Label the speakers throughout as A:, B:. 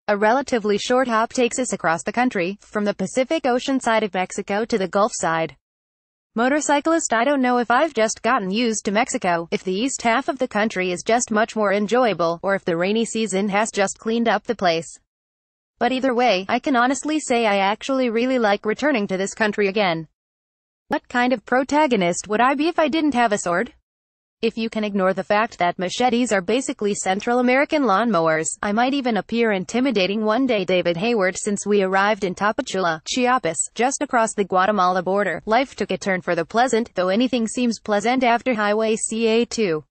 A: A relatively short hop takes us across the country, from the Pacific Ocean side of Mexico to the Gulf side. Motorcyclist, I don't know if I've just gotten used to Mexico, if the east half of the country is just much more enjoyable, or if the rainy season has just cleaned up the place. But either way, I can honestly say I actually really like returning to this country again. What kind of protagonist would I be if I didn't have a sword? If you can ignore the fact that machetes are basically Central American lawnmowers, I might even appear intimidating one day. David Hayward. Since we arrived in Tapachula, Chiapas, just across the Guatemala border, life took a turn for the pleasant, though anything seems pleasant after Highway CA2.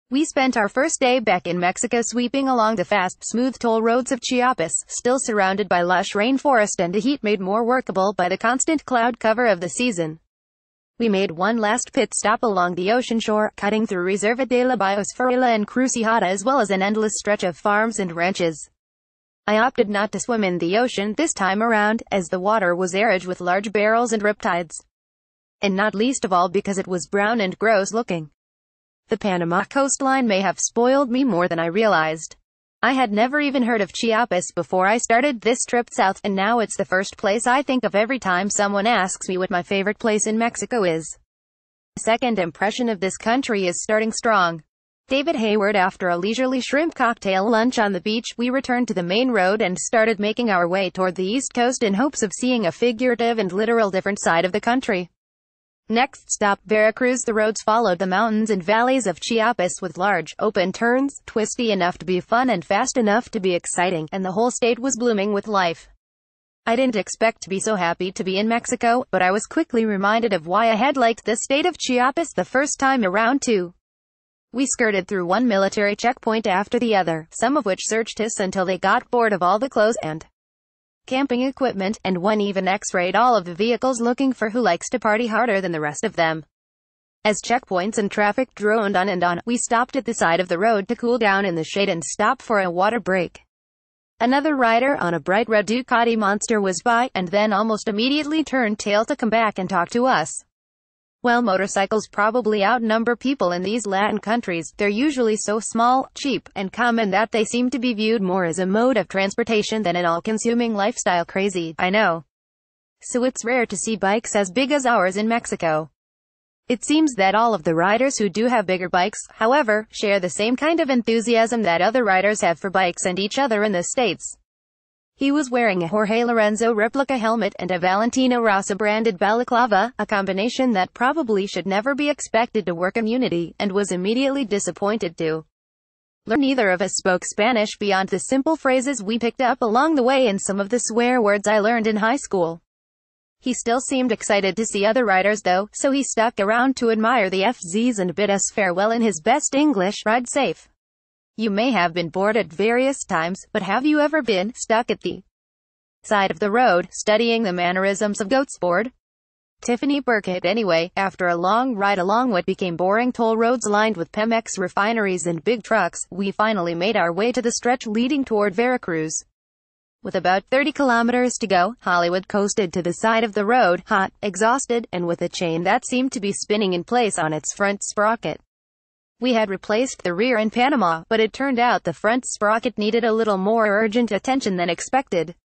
A: We spent our first day back in Mexico sweeping along the fast, smooth toll roads of Chiapas, still surrounded by lush rainforest and the heat made more workable by the constant cloud cover of the season. We made one last pit stop along the ocean shore, cutting through Reserva de la Biosfera and Crucijada as well as an endless stretch of farms and ranches. I opted not to swim in the ocean this time around, as the water was arid with large barrels and riptides. And not least of all because it was brown and gross looking. The Panama coastline may have spoiled me more than I realized. I had never even heard of Chiapas before I started this trip south, and now it's the first place I think of every time someone asks me what my favorite place in Mexico is. The second impression of this country is starting strong. David Hayward. After a leisurely shrimp cocktail lunch on the beach, we returned to the main road and started making our way toward the east coast in hopes of seeing a figurative and literal different side of the country. Next stop, Veracruz. The roads followed the mountains and valleys of Chiapas with large, open turns, twisty enough to be fun and fast enough to be exciting, and the whole state was blooming with life. I didn't expect to be so happy to be in Mexico, but I was quickly reminded of why I had liked the state of Chiapas the first time around too. We skirted through one military checkpoint after the other, some of which searched us until they got bored of all the clothes and camping equipment, and one even x-rayed all of the vehicles looking for who likes to party harder than the rest of them. As checkpoints and traffic droned on and on, we stopped at the side of the road to cool down in the shade and stop for a water break. Another rider on a bright red Ducati Monster was by, and then almost immediately turned tail to come back and talk to us. Well, motorcycles probably outnumber people in these Latin countries. They're usually so small, cheap, and common that they seem to be viewed more as a mode of transportation than an all-consuming lifestyle. Crazy, I know. So it's rare to see bikes as big as ours in Mexico. It seems that all of the riders who do have bigger bikes, however, share the same kind of enthusiasm that other riders have for bikes and each other in the States. He was wearing a Jorge Lorenzo replica helmet and a Valentino Rossi branded balaclava, a combination that probably should never be expected to work immunity, and was immediately disappointed to learn neither of us spoke Spanish beyond the simple phrases we picked up along the way and some of the swear words I learned in high school. He still seemed excited to see other riders though, so he stuck around to admire the FZs and bid us farewell in his best English. Ride safe. You may have been bored at various times, but have you ever been stuck at the side of the road, studying the mannerisms of goats bored? Tiffani Burkett. Anyway, after a long ride along what became boring toll roads lined with Pemex refineries and big trucks, we finally made our way to the stretch leading toward Veracruz. With about 30 kilometers to go, Hollywood coasted to the side of the road, hot, exhausted, and with a chain that seemed to be spinning in place on its front sprocket. We had replaced the rear in Panama, but it turned out the front sprocket needed a little more urgent attention than expected.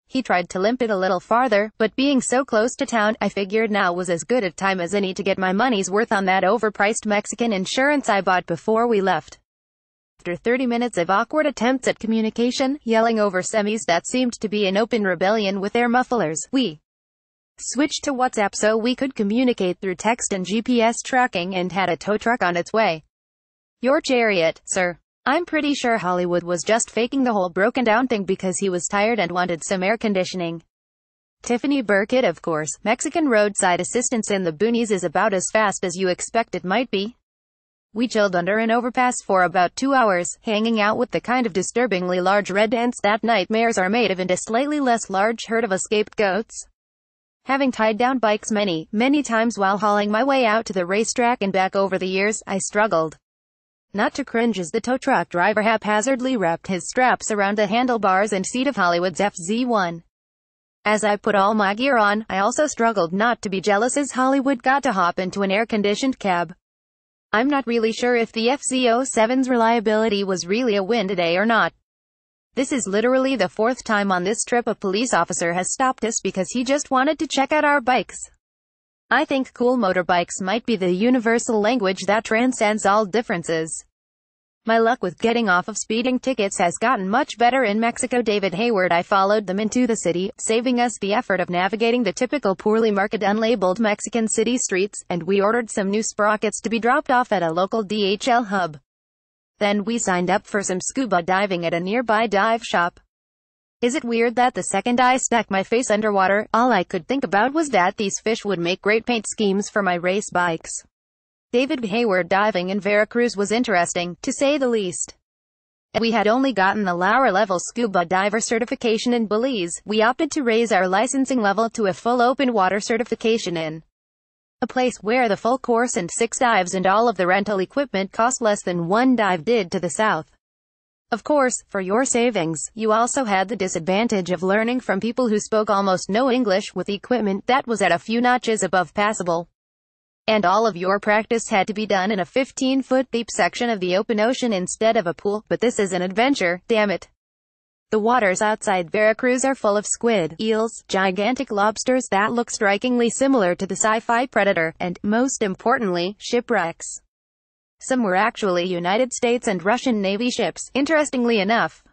A: He tried to limp it a little farther, but being so close to town, I figured now was as good a time as any to get my money's worth on that overpriced Mexican insurance I bought before we left. After 30 minutes of awkward attempts at communication, yelling over semis that seemed to be in open rebellion with their mufflers, we switched to WhatsApp so we could communicate through text and GPS tracking, and had a tow truck on its way. Your chariot, sir. I'm pretty sure Hollywood was just faking the whole broken down thing because he was tired and wanted some air conditioning. Tiffani Burkett. Of course, Mexican roadside assistance in the boonies is about as fast as you expect it might be. We chilled under an overpass for about 2 hours, hanging out with the kind of disturbingly large red ants that nightmares are made of and a slightly less large herd of escaped goats. Having tied down bikes many times while hauling my way out to the racetrack and back over the years, I struggled not to cringe as the tow truck driver haphazardly wrapped his straps around the handlebars and seat of Hollywood's FZ-07. As I put all my gear on, I also struggled not to be jealous as Hollywood got to hop into an air-conditioned cab. I'm not really sure if the FZ-07's reliability was really a win today or not. This is literally the fourth time on this trip a police officer has stopped us because he just wanted to check out our bikes. I think cool motorbikes might be the universal language that transcends all differences. My luck with getting off of speeding tickets has gotten much better in Mexico. David Hayward. I followed them into the city, saving us the effort of navigating the typical poorly marked unlabeled Mexican city streets, and we ordered some new sprockets to be dropped off at a local DHL hub. Then we signed up for some scuba diving at a nearby dive shop. Is it weird that the second I stuck my face underwater, all I could think about was that these fish would make great paint schemes for my race bikes? David Hayward. Diving in Veracruz was interesting, to say the least. We had only gotten the lower level scuba diver certification in Belize. We opted to raise our licensing level to a full open water certification in a place where the full course and 6 dives and all of the rental equipment cost less than one dive did to the south. Of course, for your savings, you also had the disadvantage of learning from people who spoke almost no English with equipment that was at a few notches above passable. And all of your practice had to be done in a 15-foot deep section of the open ocean instead of a pool. But this is an adventure, damn it. The waters outside Veracruz are full of squid, eels, gigantic lobsters that look strikingly similar to the sci-fi Predator, and, most importantly, shipwrecks. Some were actually United States and Russian Navy ships, interestingly enough.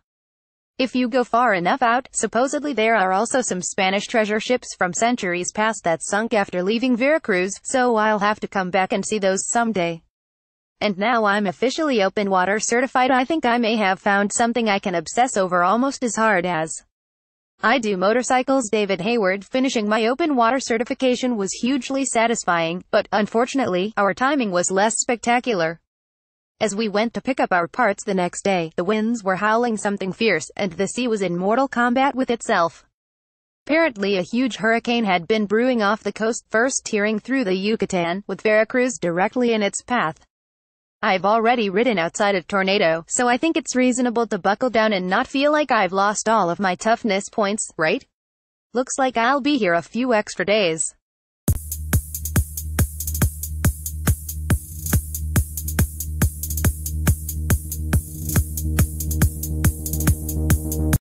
A: If you go far enough out, supposedly there are also some Spanish treasure ships from centuries past that sunk after leaving Veracruz, so I'll have to come back and see those someday. And now I'm officially open water certified. I think I may have found something I can obsess over almost as hard as I do motorcycles. David Hayward. Finishing my open water certification was hugely satisfying, but, unfortunately, our timing was less spectacular. As we went to pick up our parts the next day, the winds were howling something fierce, and the sea was in mortal combat with itself. Apparently a huge hurricane had been brewing off the coast, first tearing through the Yucatan, with Veracruz directly in its path. I've already ridden outside a tornado, so I think it's reasonable to buckle down and not feel like I've lost all of my toughness points, right? Looks like I'll be here a few extra days.